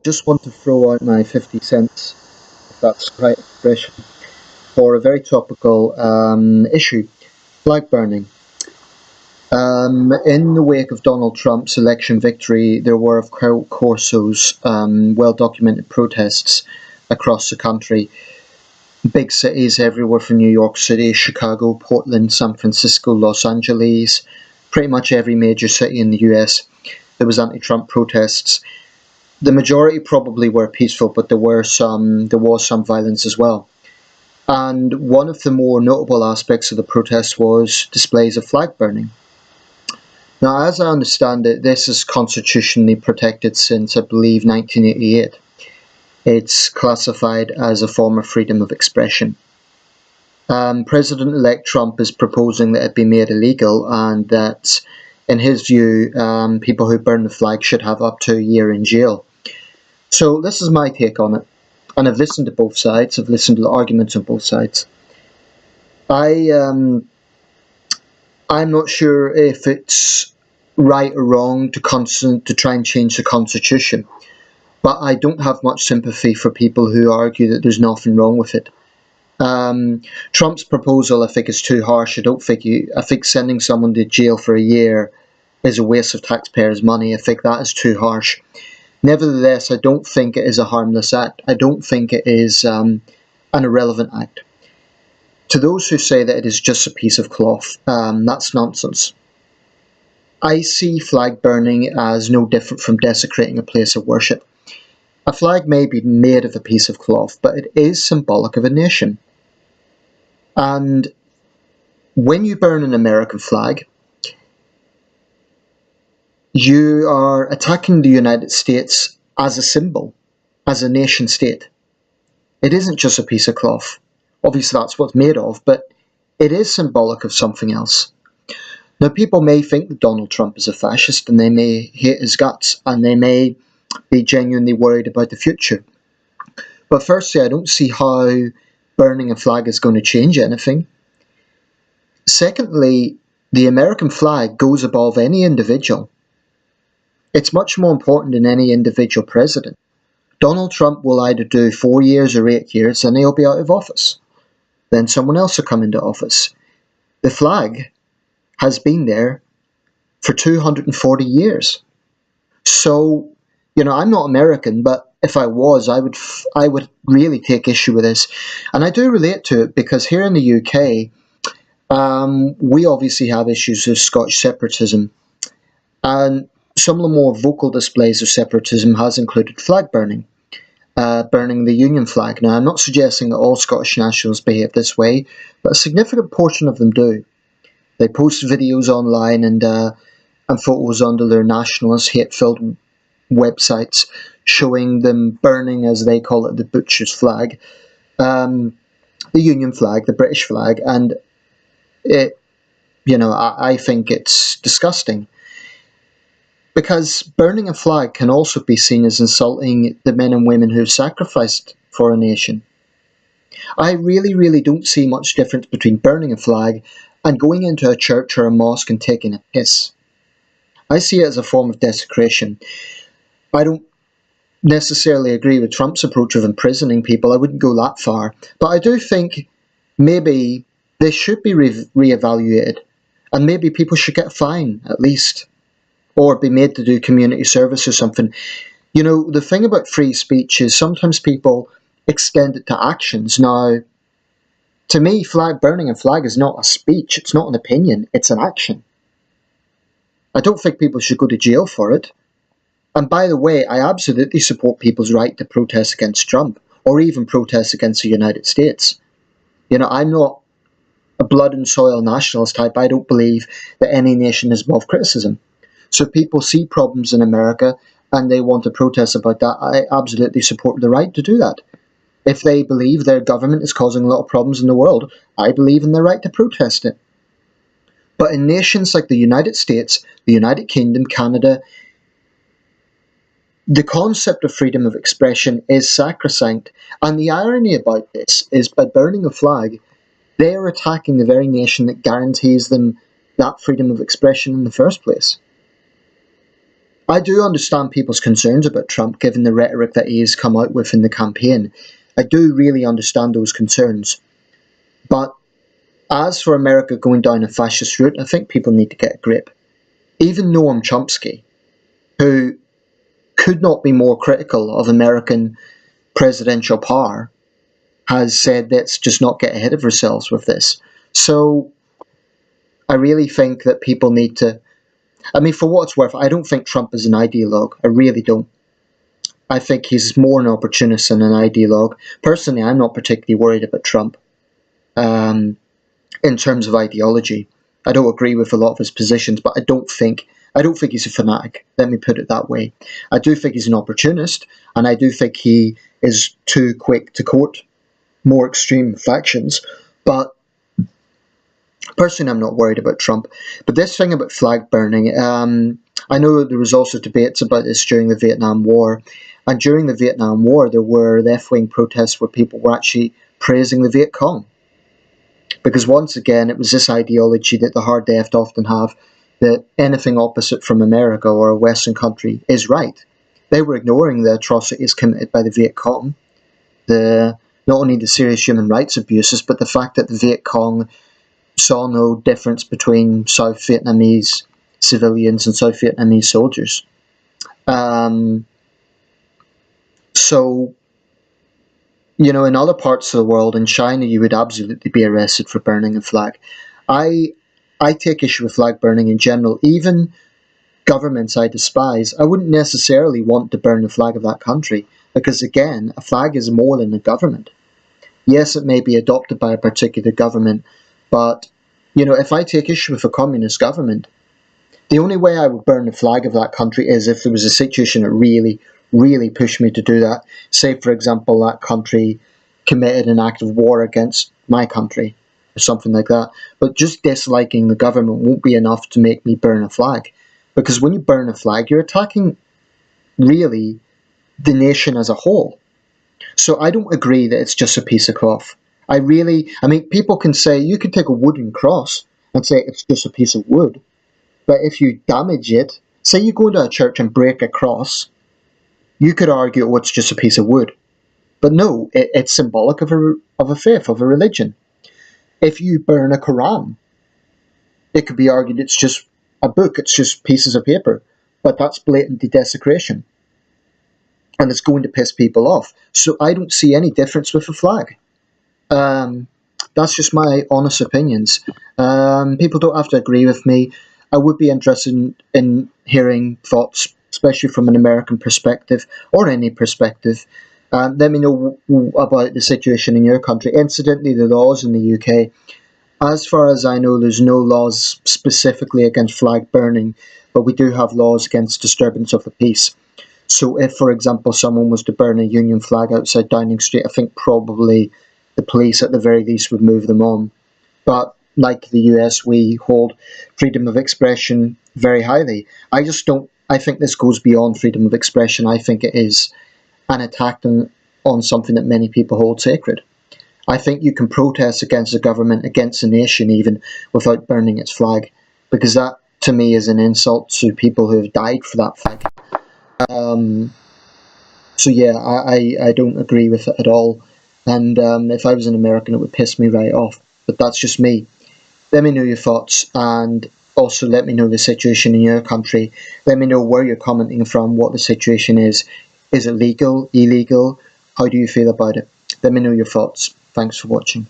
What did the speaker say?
Just want to throw out my 50 cents, if that's the right expression, for a very topical issue, flag burning. In the wake of Donald Trump's election victory, there were, of course, those well documented protests across the country. Big cities everywhere from New York City, Chicago, Portland, San Francisco, Los Angeles, pretty much every major city in the US, there was anti-Trump protests. The majority probably were peaceful, but there was some violence as well. And one of the more notable aspects of the protests was displays of flag burning. Now, as I understand it, this is constitutionally protected since, I believe, 1988. It's classified as a form of freedom of expression. President-elect Trump is proposing that it be made illegal, and that, in his view, people who burn the flag should have up to a year in jail. So this is my take on it, and I've listened to both sides. I've listened to the arguments on both sides. I'm not sure if it's right or wrong to try and change the Constitution, but I don't have much sympathy for people who argue that there's nothing wrong with it. Trump's proposal, I think, is too harsh. I think sending someone to jail for a year is a waste of taxpayers' money. I think that is too harsh. Nevertheless, I don't think it is a harmless act. I don't think it is an irrelevant act. To those who say that it is just a piece of cloth, that's nonsense. I see flag burning as no different from desecrating a place of worship. A flag may be made of a piece of cloth, but it is symbolic of a nation. And when you burn an American flag, you are attacking the United States as a symbol, as a nation state. It isn't just a piece of cloth. Obviously that's what it's made of, but it is symbolic of something else. Now, people may think that Donald Trump is a fascist, and they may hate his guts, and they may be genuinely worried about the future. But firstly, I don't see how burning a flag is going to change anything. Secondly, the American flag goes above any individual. It's much more important than any individual president. Donald Trump will either do 4 years or 8 years, and he'll be out of office. Then someone else will come into office. The flag has been there for 240 years. So, I'm not American, but if I was, I would really take issue with this. And I do relate to it because here in the UK, we obviously have issues of Scottish separatism. And some of the more vocal displays of separatism has included flag burning, burning the Union flag. Now, I'm not suggesting that all Scottish nationals behave this way, but a significant portion of them do. They post videos online and photos onto their nationalist, hate-filled websites showing them burning, as they call it, the butcher's flag, the Union flag, the British flag, and I think it's disgusting. Because burning a flag can also be seen as insulting the men and women who've sacrificed for a nation. I really, really don't see much difference between burning a flag and going into a church or a mosque and taking a piss. I see it as a form of desecration. I don't necessarily agree with Trump's approach of imprisoning people. I wouldn't go that far. But I do think maybe this should be reevaluated, and maybe people should get a fine, at least, or be made to do community service or something. The thing about free speech is sometimes people extend it to actions. Now, to me, burning a flag is not a speech, it's not an opinion, it's an action. I don't think people should go to jail for it. And by the way, I absolutely support people's right to protest against Trump, or even protest against the United States. I'm not a blood and soil nationalist type. I don't believe that any nation is above criticism. So if people see problems in America and they want to protest about that, I absolutely support the right to do that. If they believe their government is causing a lot of problems in the world, I believe in their right to protest it. But in nations like the United States, the United Kingdom, Canada, the concept of freedom of expression is sacrosanct. And the irony about this is by burning a flag, they are attacking the very nation that guarantees them that freedom of expression in the first place. I do understand people's concerns about Trump, given the rhetoric that he has come out with in the campaign. I do really understand those concerns. But as for America going down a fascist route, I think people need to get a grip. Even Noam Chomsky, who could not be more critical of American presidential power, has said let's just not get ahead of ourselves with this. So I really think that people need to, I mean, for what it's worth, I don't think Trump is an ideologue. I really don't. I think he's more an opportunist than an ideologue. Personally, I'm not particularly worried about Trump in terms of ideology. I don't agree with a lot of his positions, but I don't think he's a fanatic. Let me put it that way. I do think he's an opportunist, and I do think he is too quick to court more extreme factions. But personally, I'm not worried about Trump. But this thing about flag burning, I know there was also debates about this during the Vietnam War. And during the Vietnam War, there were left-wing protests where people were actually praising the Viet Cong. Because once again, it was this ideology that the hard left often have, that anything opposite from America or a Western country is right. They were ignoring the atrocities committed by the Viet Cong, not only the serious human rights abuses, but the fact that the Viet Cong saw no difference between South Vietnamese civilians and South Vietnamese soldiers. So, you know, in other parts of the world, in China, you would absolutely be arrested for burning a flag. I take issue with flag burning in general. Even governments I despise, I wouldn't necessarily want to burn the flag of that country, because again, a flag is more than a government. Yes, it may be adopted by a particular government, but, you know, if I take issue with a communist government, the only way I would burn the flag of that country is if there was a situation that really pushed me to do that. Say, for example, that country committed an act of war against my country, or something like that. But just disliking the government won't be enough to make me burn a flag. Because when you burn a flag, you're attacking, really, the nation as a whole. So I don't agree that it's just a piece of cloth. I mean, people can say, you could take a wooden cross and say it's just a piece of wood. But if you damage it, say you go to a church and break a cross, you could argue, oh, it's just a piece of wood. But no, it's symbolic of a faith, of a religion. If you burn a Quran, it could be argued it's just a book, it's just pieces of paper. But that's blatantly desecration. And it's going to piss people off. So I don't see any difference with a flag. That's just my honest opinions. People don't have to agree with me. I would be interested in hearing thoughts, especially from an American perspective, or any perspective. Let me know about the situation in your country. Incidentally, the laws in the UK, as far as I know, there's no laws specifically against flag burning, but we do have laws against disturbance of the peace. So if, for example, someone was to burn a Union flag outside Downing Street, I think probably the police at the very least would move them on. But like the US, we hold freedom of expression very highly. I think this goes beyond freedom of expression. I think it is an attack on something that many people hold sacred. I think you can protest against a government, against a nation even, without burning its flag, because that, to me, is an insult to people who have died for that flag. So yeah, I don't agree with it at all. And if I was an American, it would piss me right off. But that's just me. Let me know your thoughts, and also let me know the situation in your country. Let me know where you're commenting from, what the situation is. Is it legal, illegal? How do you feel about it? Let me know your thoughts. Thanks for watching.